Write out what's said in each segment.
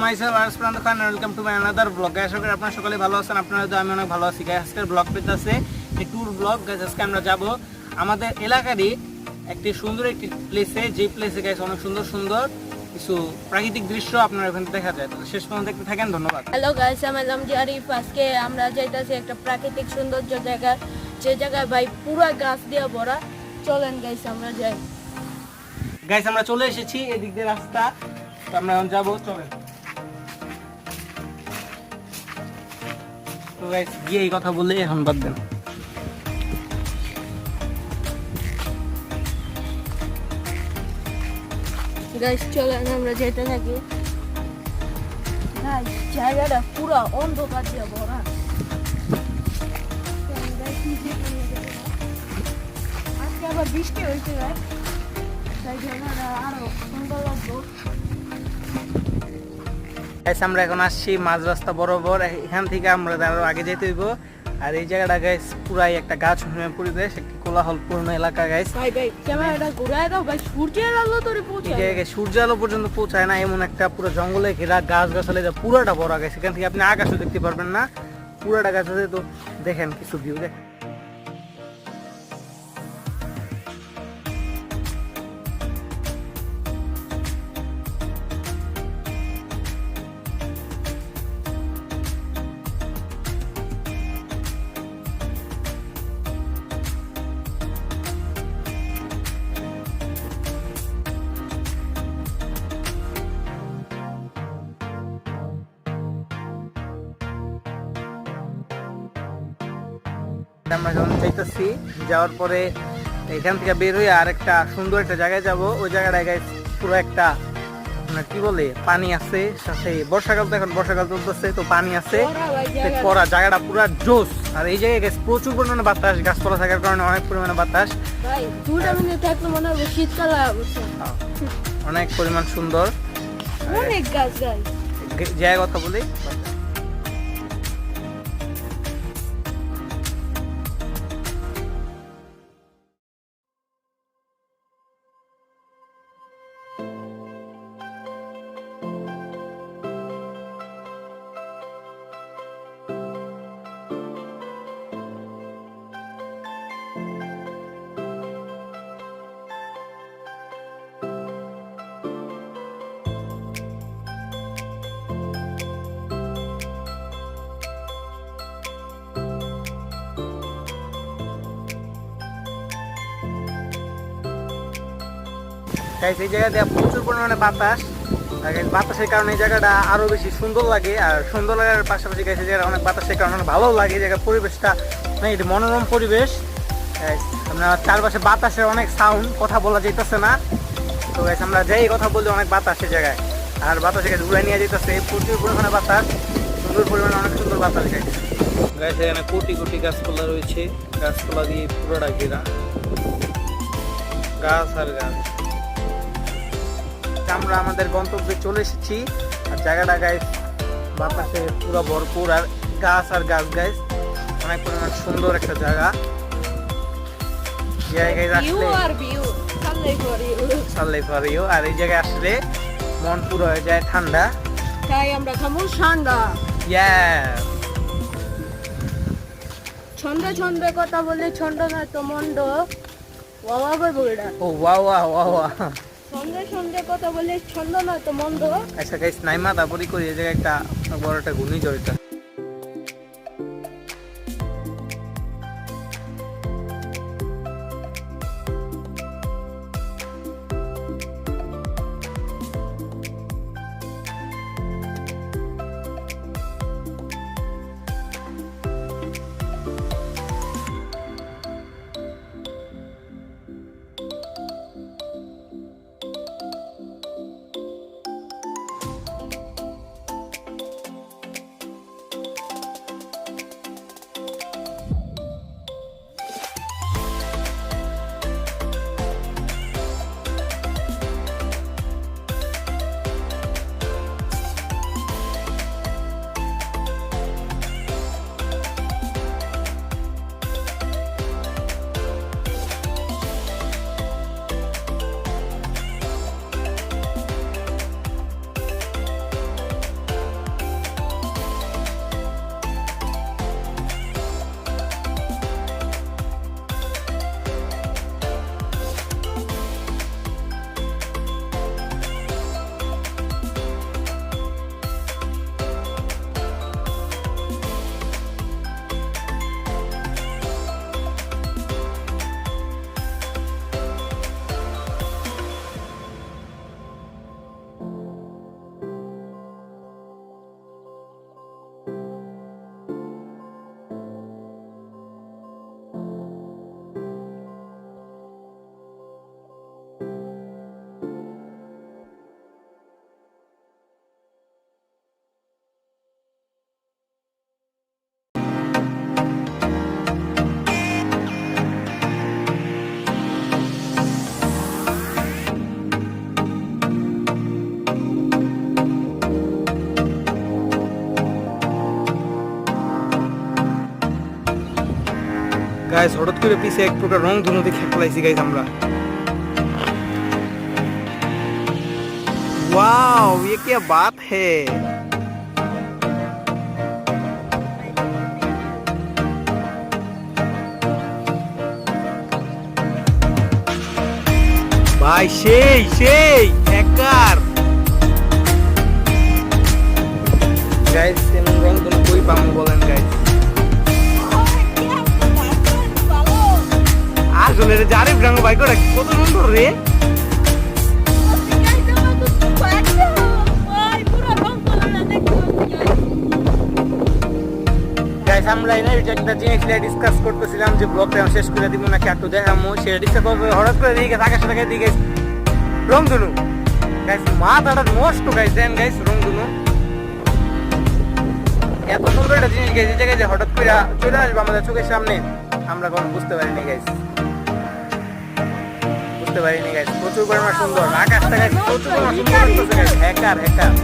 myself Aras Pranto Khan and welcome to my another vlog. Guys, আশা করি আপনারা সকলে ভালো আছেন। আপনারা তো আমি অনেক ভালো আছি। গাইস, আজকের ব্লগ পেতেছে এই ট্যুর ব্লগ। গাইস, আজকে আমরা যাব আমাদের এলাকারই একটি সুন্দর একটি প্লেসে, যে প্লেসে গাইস অনেক সুন্দর সুন্দর কিছু প্রাকৃতিক দৃশ্য আপনারা এখানে দেখা যায়। তো শেষ পর্যন্ত দেখতে থাকেন, ধন্যবাদ। হ্যালো গাইস, আমি নামজি আরিফ। আজকে আমরা যাইতাছি একটা প্রাকৃতিক সৌন্দর্য জায়গা, যে জায়গায় ভাই পুরো গাছ দিয়ে ভরা। চলেন গাইস আমরা যাই। গাইস, আমরা চলে এসেছি, এদিক দিয়ে রাস্তা, তো আমরা এখন যাবো, চলেন। তো গাইস গিয়ে এই কথা বলে এখন বাদ দেন। গাইস চলেন আমরা যেতে থাকি। গাইস জায়গাটা পুরো অন্ধকার দিয়ে ভরা। চলেন guys, নিচে চলে যাবো। আজকে আবার বৃষ্টি হয়েছে গাইস, তাই জায়গাটা আরো সুন্দর লাগবে। গাইস, আমরা এখন আসছি মাঝ রাস্তা বরাবর। এখান থেকে আমরা আরো আগে যেতে হইব। আর এই জায়গাটা গাইস পুরাই একটা গাছ পরিবেশ, একটি কোলাহলপূর্ণ এলাকা। গাইস ভাই ভাই ক্যামেরাটা ঘুরায় দাও ভাই, সূর্যের আলো তোরে পৌঁছায়। এই জায়গায় সূর্য আলো পর্যন্ত পৌঁছায় না, এমন একটা পুরো জঙ্গলে ঘেরা গাছ গাছালি পুরাটা বড়। গাছ এখান থেকে আপনি আকাশও দেখতে পারবেন না, পুরাটা গাছ আছে। তো দেখেন কিছু ভিউ দেখেন। আমরা যখন যাইতেছি, যাওয়ার পরে এখান থেকে বের হয়ে আর একটা সুন্দর একটা জায়গায় যাব। ওই জায়গাটায় গাইস পুরো একটা আপনার কি বলে পানি আছে, সাথে বর্ষাকাল, তো এখন বর্ষাকাল চলতেছে, তো পানি আছে পড়া, জায়গাটা পুরো জোস। আর এই জায়গায় গাইস প্রচুর পরিমাণে বাতাস, গাছপালা থাকার কারণে অনেক পরিমাণে বাতাস। ভাই 2 মিনিট থাকলে মনে হবে শীতকাল আসছে। অনেক পরিমাণ সুন্দর। অনেক গাছ গাইস। জায়গা কথা বলি, গাইস এই জায়গাতে প্রচুর পরিমাণে বাতাস। আর গাইস বাতাসের কারণে এই জায়গাটা আরো বেশি সুন্দর লাগে। আর সুন্দর লাগার পাশাপাশি গাইস এই জায়গাটা অনেক বাতাসের কারণে অনেক ভালো লাগে। এই জায়গার পরিবেশটা মানে এটা মনোরম পরিবেশ। আমরা চারপাশে বাতাসের অনেক সাউন্ড, কথা বলা যাইতেছে না। তো গাইস আমরা যাই কথা বলি, অনেক বাতাস এই জায়গায়। আর বাতাসে গাছ উড়াই নিয়ে যেতেছে, প্রচুর পরিমাণে বাতাস, সুন্দর পরিমাণে অনেক সুন্দর বাতাস। গাইস গাইস এখানে কোটি কোটি গাছপালা রয়েছে, গাছপালা দিয়ে পুরোটা ঘেরা, গাছ আর গাছ। আমরা আমাদের গন্তব্যে চলে এসেছি। আর জায়গাটা গাইস বাতাসে পুরো ভরপুর, আর গাছ আর গাছ। গাইস অনেক পরিমাণ সুন্দর একটা জায়গা। আর এই জায়গায় আসলে মন পুরো হয়ে যায় ঠান্ডা, তাই আমরা খাবো ঠান্ডা। ছন্দে ছন্দে কথা বললে ছন্দ নয় তো মন্দ। বাবা বইটা ও ওয়া ওয়া ওয়া ওয়া। ছন্দে ছন্দে কথা বললে ছন্দ নয় তো মন্দ। আচ্ছা গাইস, নাইমা তারপরে করি এই জায়গায় একটা বড় একটা ঘূর্ণিঝড়। এটা গাইস হঠাৎ করে পিছে এক প্রকার রং ধনু দেখে ফেলাইছি গাইস আমরা। वाओ ये क्या बात है। ভাই সেই সেই হ্যাকার গাইস এমন রং কোন কই পামু বলেন গাইস। আসলে রে জারিফ রং ভাই করে কত সুন্দর রে। গাইস আমরা এনে একটা জিনিস নিয়ে ডিসকাস করতেছিলাম যে ব্লগটা শেষ করে দিব নাকি একটু দেখামু, সেটা ডিসকাস করব। হঠাৎ করে দিকে আকাশ থেকে দিকে রংধনু গাইস, মাথাটা নষ্ট গাইস। দেন গাইস রংধনু এত সুন্দর একটা জিনিস গাইস, এই জায়গায় যে হঠাৎ করে চলে আসবে আমাদের চোখের সামনে আমরা কোনো বুঝতে পারিনি গাইস, বুঝতে পারিনি গাইস। প্রচুর পরিমাণ সুন্দর আকাশটা গাইস, প্রচুর পরিমাণ সুন্দর লাগতেছে গাইস। হ্যাকার হ্যাকার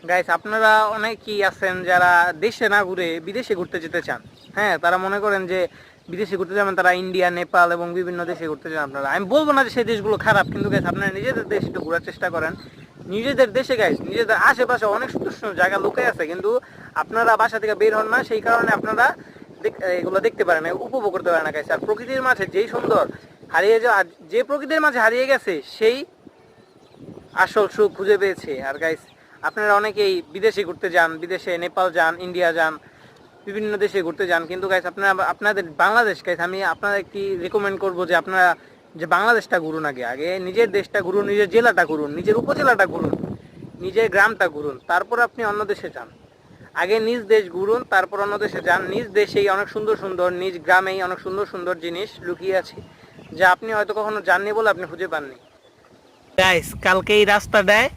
গাইস আপনারা অনেকেই আছেন যারা দেশে না ঘুরে বিদেশে ঘুরতে যেতে চান। হ্যাঁ, তারা মনে করেন যে বিদেশে ঘুরতে যাবেন, তারা ইন্ডিয়া, নেপাল এবং বিভিন্ন দেশে ঘুরতে যান। আপনারা, আমি বলবো না যে সেই দেশগুলো খারাপ, কিন্তু গাইস আপনারা নিজেদের দেশে একটু ঘোরার চেষ্টা করেন। নিজেদের দেশে গাইস, নিজেদের আশেপাশে অনেক সুন্দর সুন্দর জায়গা লুকিয়ে আছে, কিন্তু আপনারা বাসা থেকে বের হন না, সেই কারণে আপনারা এগুলো দেখতে পারেন না, উপভোগ করতে পারেন না গাইস। আর প্রকৃতির মাঝে যেই সুন্দর হারিয়ে যাওয়া, যে প্রকৃতির মাঝে হারিয়ে গেছে সেই আসল সুখ খুঁজে পেয়েছে। আর গাইস আপনারা অনেকেই বিদেশে ঘুরতে যান, বিদেশে নেপাল যান, ইন্ডিয়া যান, বিভিন্ন দেশে ঘুরতে যান, কিন্তু গাইস আপনারা আপনাদের বাংলাদেশ গাইস আমি আপনাদের একটি রেকমেন্ড করবো যে আপনারা যে বাংলাদেশটা ঘুরুন। আগে নিজের দেশটা ঘুরুন, নিজের জেলাটা ঘুরুন, নিজের উপজেলাটা ঘুরুন, নিজের গ্রামটা ঘুরুন, তারপর আপনি অন্য দেশে যান। আগে নিজ দেশ ঘুরুন, তারপর অন্য দেশে যান। নিজ দেশেই অনেক সুন্দর সুন্দর, নিজ গ্রামেই অনেক সুন্দর সুন্দর জিনিস লুকিয়ে আছে, যা আপনি হয়তো কখনো জাননি বলে আপনি খুঁজে পাননি। গাইস কালকে এই রাস্তাটায়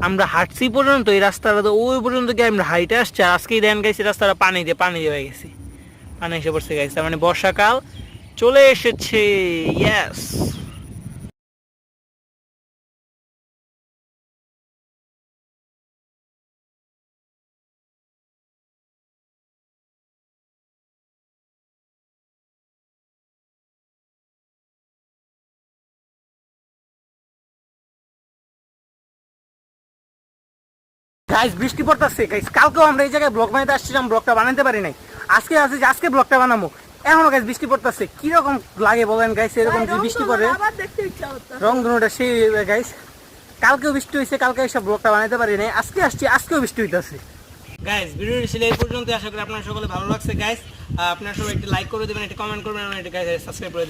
আমরা হাঁটছি পর্যন্ত, এই রাস্তাটা তো ওই পর্যন্ত গিয়ে আমরা হাইটে আসছি, আর আজকেই দেন গাইছি রাস্তাটা পানি দিয়ে হয়ে গেছি, পানি এসে পড়ছে গাইছে, মানে বর্ষাকাল চলে এসেছে। ইয়েস গাইস বৃষ্টি পড়তেছে গাইস। কালকেও আমরা এই জায়গায় ব্লগ বানাতে আসছিলাম, ব্লগটা বানাতে পারি নাই। আজকে আসছি যে আজকে ব্লগটা বানাবো, এখনো গাইস বৃষ্টি পড়তেছে। কিরকম লাগে বলেন গাইস, এরকম যে বৃষ্টি পড়ে রংধনুটা সেই গাইস। কালকেও বৃষ্টি হয়েছে, কালকে এইসব ব্লগটা বানাতে পারি নাই, আজকে আসছি আজকেও বৃষ্টি হইতেছে। গাইস ভিডিওটি ছিল এই পর্যন্ত, আশা করি আপনারা সকলে ভালো লাগছে গাইস। আপনারা সবাই একটু লাইক করে দেবেন, একটা কমেন্ট করবেন, একটা গাইস সাবস্ক্রাইব করে